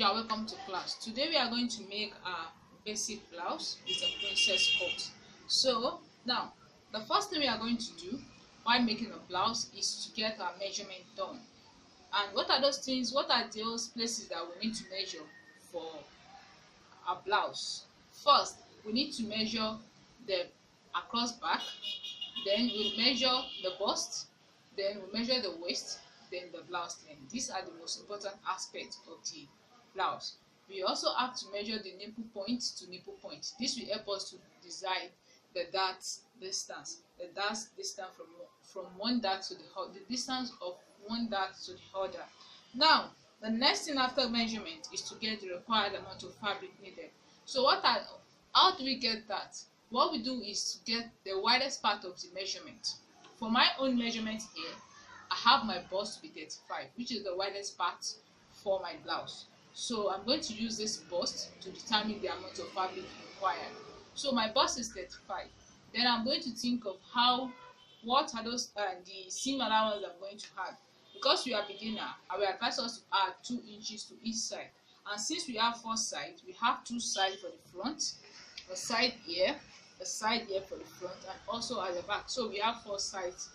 You are welcome to class. Today we are going to make a basic blouse with a princess cut. So now the first thing we are going to do while making a blouse is to get our measurement done. And what are those things? What are those places that we need to measure for a blouse? First, we need to measure the across back, then we measure the bust, then we measure the waist, then the blouse length. These are the most important aspects of the blouse. We also have to measure the nipple point to nipple point. This will help us to design the dart distance. The dart distance from one dart to the distance of one dart to the other. Now, the next thing after measurement is to get the required amount of fabric needed. So how do we get that? What we do is to get the widest part of the measurement. For my own measurement here, I have my bust to be 35, which is the widest part for my blouse. So I'm going to use this bust to determine the amount of fabric required. So my bust is 35. Then I'm going to think of what are those the seam allowance I'm going to add. Because we are beginner, I will advise us to add 2 inches to each side. And since we have 4 sides, we have 2 sides for the front, a side here for the front, and also at the back. So we have 4 sides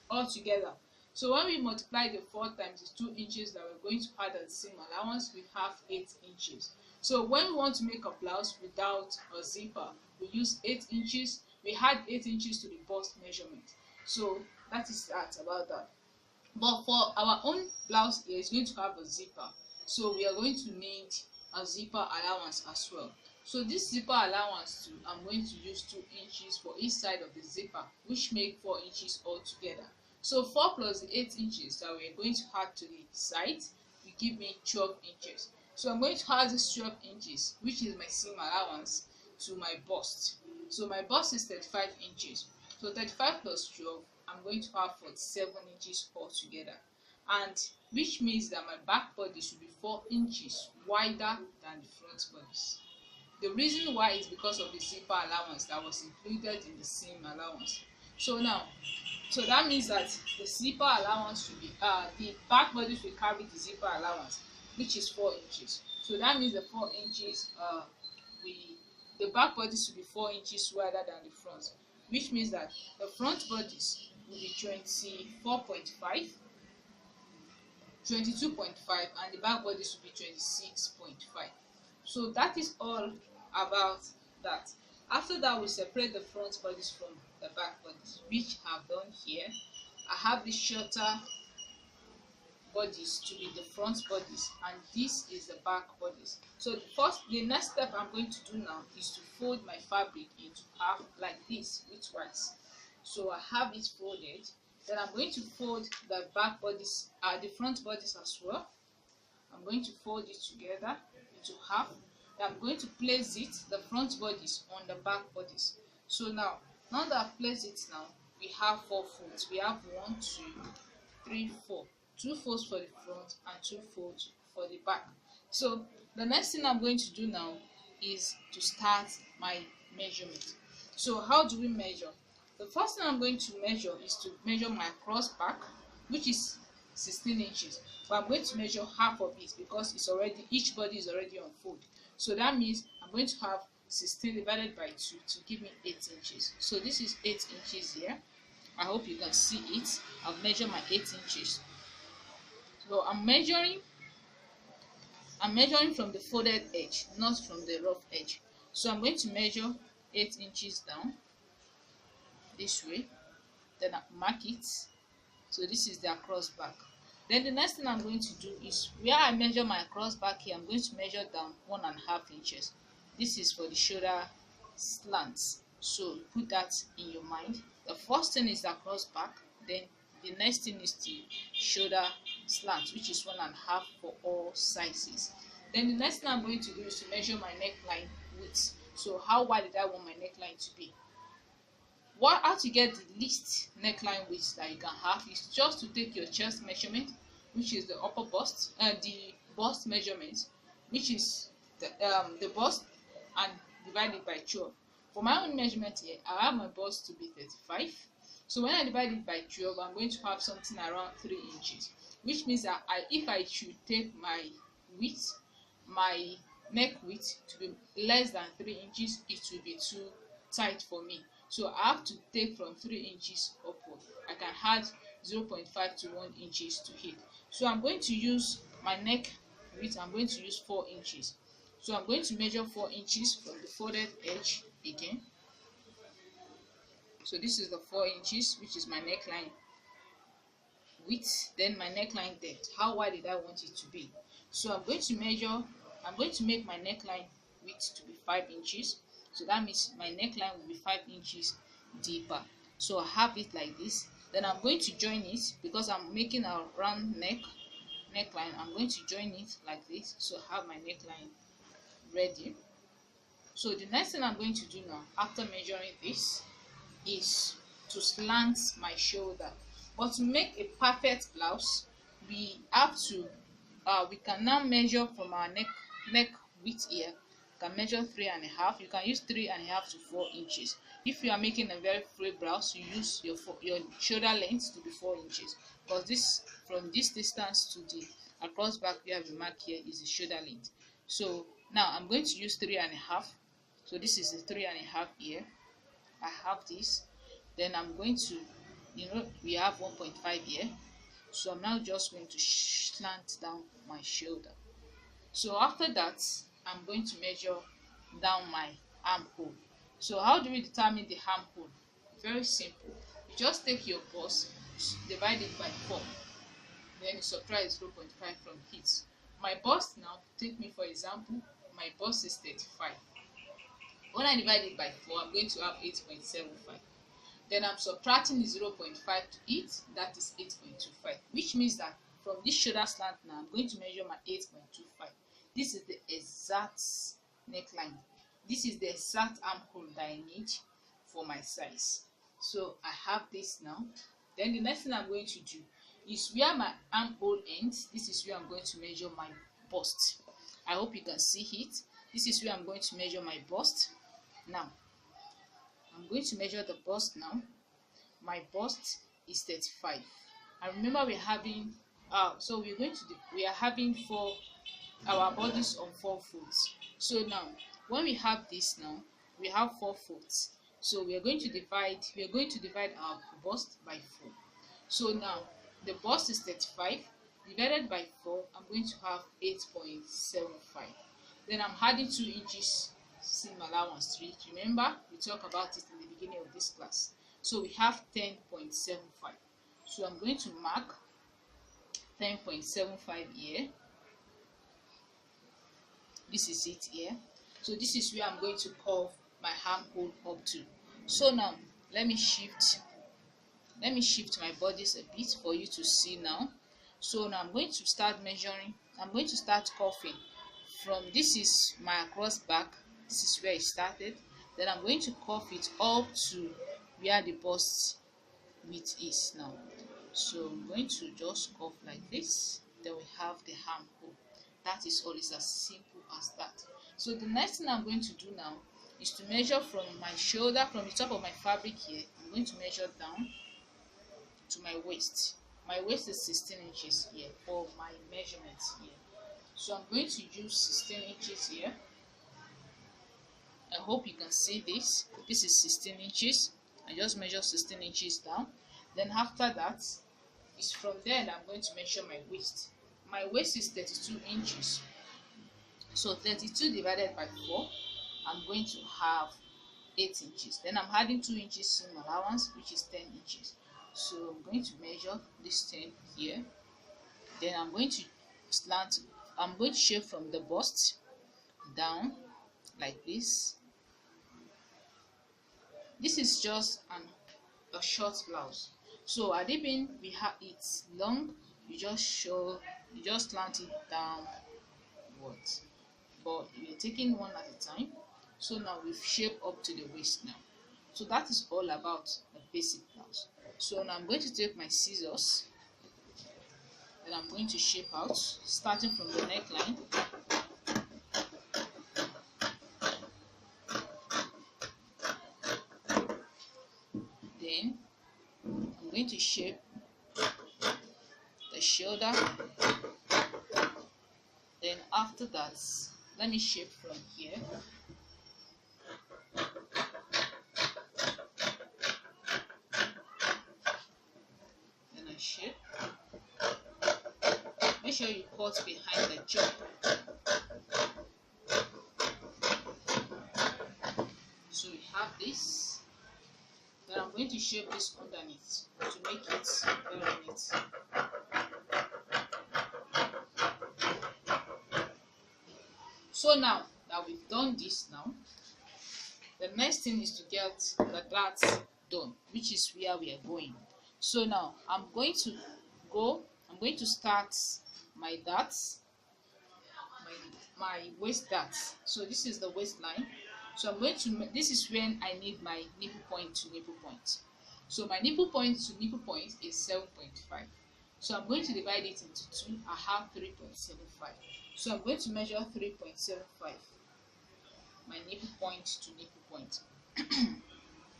all together. So when we multiply the 4 times the 2 inches that we're going to add as seam allowance, we have 8 inches. So when we want to make a blouse without a zipper, we use 8 inches. We add 8 inches to the bust measurement. So that is that about that. But for our own blouse here, it's going to have a zipper. So we are going to need a zipper allowance as well. So this zipper allowance too, I'm going to use 2 inches for each side of the zipper, which make 4 inches altogether. So 4 plus the 8 inches that we're going to add to the side will give me 12 inches. So I'm going to add this 12 inches, which is my seam allowance, to my bust. So my bust is 35 inches. So 35 plus 12, I'm going to have 47 inches altogether. And which means that my back body should be 4 inches wider than the front bodies. The reason why is because of the zipper allowance that was included in the seam allowance. So that means that the zipper allowance should be the back body will carry the zipper allowance, which is 4 inches. So that means the 4 inches the back bodies should be 4 inches wider than the front, which means that the front bodies will be 24.5, 22.5, and the back bodies will be 26.5. So that is all about that. After that, we separate the front bodies from the back bodies, which I have done here. I have the shorter bodies to be the front bodies, and this is the back bodies. So the next step I'm going to do now is to fold my fabric into half like this widthwise. So I have it folded. Then I'm going to fold the back bodies, the front bodies as well. I'm going to fold it together into half. Then I'm going to place the front bodies on the back bodies. So now that I've placed it now, we have 4 folds. We have 1, 2, 3, 4. 2 folds for the front and 2 folds for the back. So the next thing I'm going to do now is to start my measurement. So how do we measure? The first thing I'm going to measure is to measure my cross back, which is 16 inches. But I'm going to measure half of it because each body is already on fold. So that means I'm going to have 16 divided by 2 to give me 8 inches. So this is 8 inches here. I hope you can see it. I've measured my 8 inches. So I'm measuring from the folded edge, not from the rough edge. So I'm going to measure 8 inches down this way. Then I mark it. So this is the across back. Then the next thing I'm going to do is where I measure my cross back here, I'm going to measure down 1.5 inches. This is for the shoulder slants. So put that in your mind. The first thing is the cross back, then the next thing is the shoulder slant, which is 1.5 for all sizes. Then the next thing I'm going to do is to measure my neckline width. So how wide did I want my neckline to be? How to get the least neckline width that you can have is just to take your chest measurement, which is the upper bust, the bust measurement, which is the bust, and divide it by 12. For my own measurement here, I have my bust to be 35. So when I divide it by 12, I'm going to have something around 3 inches, which means that if I should take my width my neck width to be less than 3 inches, it will be too tight for me. So I have to take from 3 inches upward. I can add 0.5 to 1 inches to it. So I'm going to use my neck width, I'm going to use 4 inches. So I'm going to measure 4 inches from the folded edge again. So this is the 4 inches, which is my neckline width, then my neckline depth. How wide did I want it to be? So I'm going to make my neckline width to be 5 inches. So that means my neckline will be 5 inches deeper. So I have it like this. Then I'm going to join it, because I'm making a round neckline. I'm going to join it like this. So I have my neckline ready. So the next thing I'm going to do now, after measuring this, is to slant my shoulder. But to make a perfect blouse, we can now measure from our neck width here. You can measure 3.5. You can use 3.5 to 4 inches. If you are making a very free blouse, you use your shoulder length to be 4 inches, because this, from this distance to the across back we have a mark here, is the shoulder length. So now I'm going to use 3.5. So this is the 3.5 here. I have this. Then I'm going to, we have 1.5 here. So I'm now just going to slant down my shoulder. So after that, I'm going to measure down my armhole. So how do we determine the armhole? Very simple. You just take your bust, divide it by 4, then you subtract 0.5 from it. My bust now, take me for example, my bust is 35. When I divide it by 4, I'm going to have 8.75. Then I'm subtracting the 0.5 to it, that is 8.25, which means that from this shoulder slant now, I'm going to measure my 8.25. This is the exact neckline. This is the exact armhole that I need for my size. So I have this now. Then the next thing I'm going to do is where my armhole ends. This is where I'm going to measure my bust. I hope you can see it. This is where I'm going to measure my bust. Now, I'm going to measure the bust now. My bust is 35. And remember we're having, we are having our bodies on 4 folds. So now, when we have this now, we have 4 folds. So we are going to divide our bust by 4. So now, the bust is 35 divided by 4. I'm going to have 8.75. Then I'm adding 2 inches seam allowance to it. Remember, we talked about it in the beginning of this class. So we have 10.75. So I'm going to mark 10.75 here. This is it here. So this is where I'm going to curve my armhole up to. So now let me shift my bodies a bit for you to see now. So now I'm going to start measuring. I'm going to start curving from, this is my across back. This is where it started. Then I'm going to curve it up to where the bust width is now. So I'm going to just curve like this. Then we have the armhole. That is all. It's as simple as that. So the next thing I'm going to do now is to measure from my shoulder, from the top of my fabric here. I'm going to measure down to my waist. My waist is 16 inches here for my measurements here. So I'm going to use 16 inches here. I hope you can see this. This is 16 inches. I just measure 16 inches down. Then after that, it's from there that I'm going to measure my waist. My waist is 32 inches. So 32 divided by 4, I'm going to have 8 inches. Then I'm adding 2 inches seam allowance, which is 10 inches. So I'm going to measure this 10 here. Then I'm going to shape from the bust down like this. This is just a short blouse. So at the pin we have it's long. You just slant it downwards. But we're taking one at a time. So now we've shaped up to the waist now. So that is all about a basic blouse. So now I'm going to take my scissors and I'm going to shape out, starting from the neckline. Then I'm going to shape the shoulder. Then after that, let me shape from here. Then I shape. Make sure you cut behind the job. So we have this. Then I'm going to shape this underneath to make it very neat. So now that we've done this now, the next thing is to get the darts done, which is where we are going. So now I'm going to start my darts, my waist darts. So this is the waistline. So this is when I need my nipple point to nipple point. So my nipple point to nipple point is 7.5. So I'm going to divide it into 2. I have 3.75. So I'm going to measure 3.75, my nipple point to nipple point.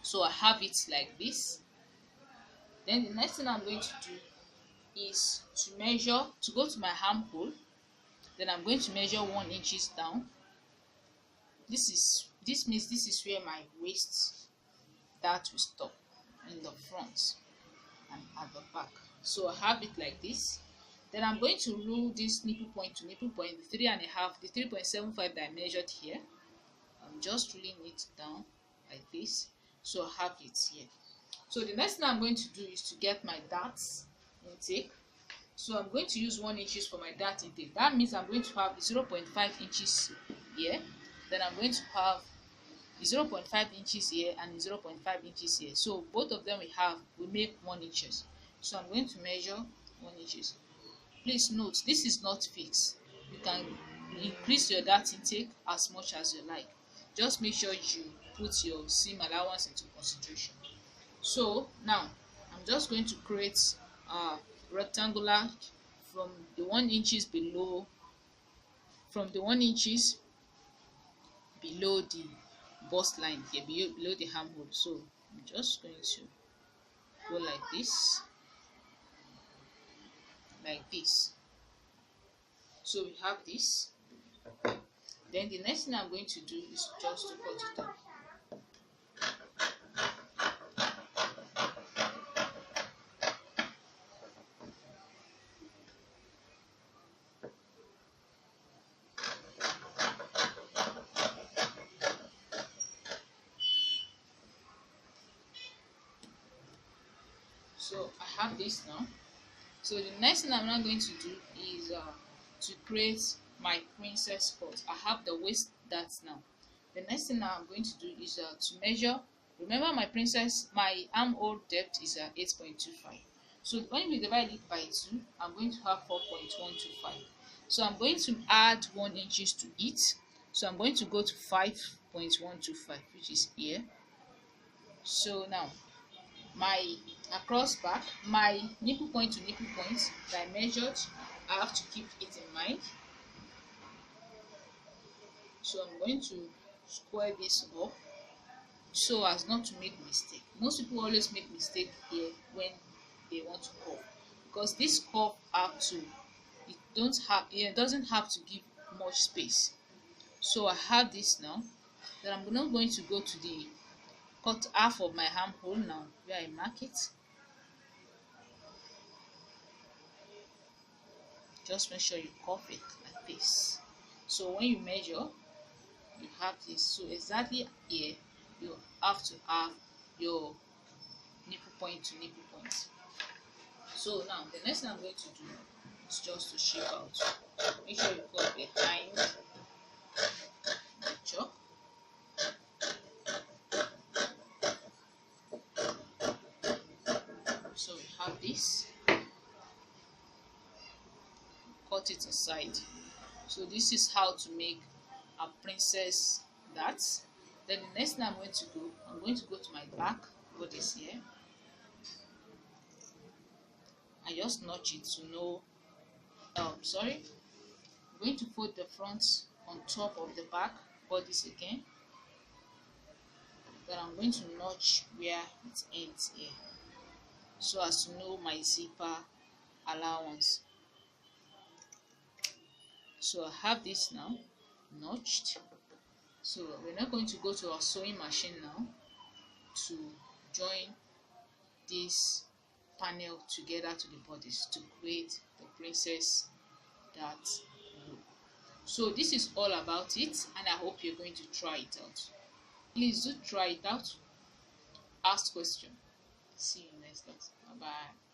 So I have it like this. Then the next thing I'm going to do is to go to my armhole. Then I'm going to measure 1 inches down. This means this is where my waist dart will stop, in the front and at the back. So I have it like this. Then I'm going to rule this nipple point to nipple point, the 3.5, the 3.75 that I measured here. I'm just ruling it down like this. So I have it here. So the next thing I'm going to do is to get my darts intake. So I'm going to use 1 inch for my dart intake. That means I'm going to have 0.5 inches here. Then I'm going to have 0.5 inches here and 0.5 inches here. So both of them we make 1 inch. So I'm going to measure 1 inch. Please note, this is not fixed. You can increase your dart intake as much as you like. Just make sure you put your seam allowance into consideration. So now I'm just going to create a rectangular from the 1 inches below, the bust line here, below the armhole. So I'm just going to go like this. So we have this. Then the next thing I'm going to do is just to cut it off. So I have this now. So the next thing I'm now going to do is to create my princess cut. I have the waist darts now. The next thing I'm going to do is to measure. Remember, my armhole depth is 8.25. So when we divide it by 2, I'm going to have 4.125. So I'm going to add 1 inches to it. So I'm going to go to 5.125, which is here. So now my across back, my nipple point to nipple point that I measured, I have to keep it in mind. So I'm going to square this up so as not to make mistake. Most people always make mistake here when they want to curve, because this curve it doesn't have to give much space. So I have this now. Then I'm not going to go to the cut half of my armhole now where I mark it. Just make sure you curve it like this. So when you measure, you have this. So exactly here, you have to have your nipple point to nipple point. So now the next thing I'm going to do is just to shape out. Make sure you cut behind the chalk. So we have this. Cut it aside. So this is how to make a princess dart. Then the next thing I'm going to go to my back bodice here. I just notch it to know. I'm going to fold the front on top of the back bodice again. Then I'm going to notch where it ends here, so as to know my zipper allowance. So I have this now notched. So we're not going to go to our sewing machine now to join this panel together to the bodice to create the princess that look. So this is all about it, and I hope you're going to try it out. Please do try it out. Ask question. See you next class. Bye bye.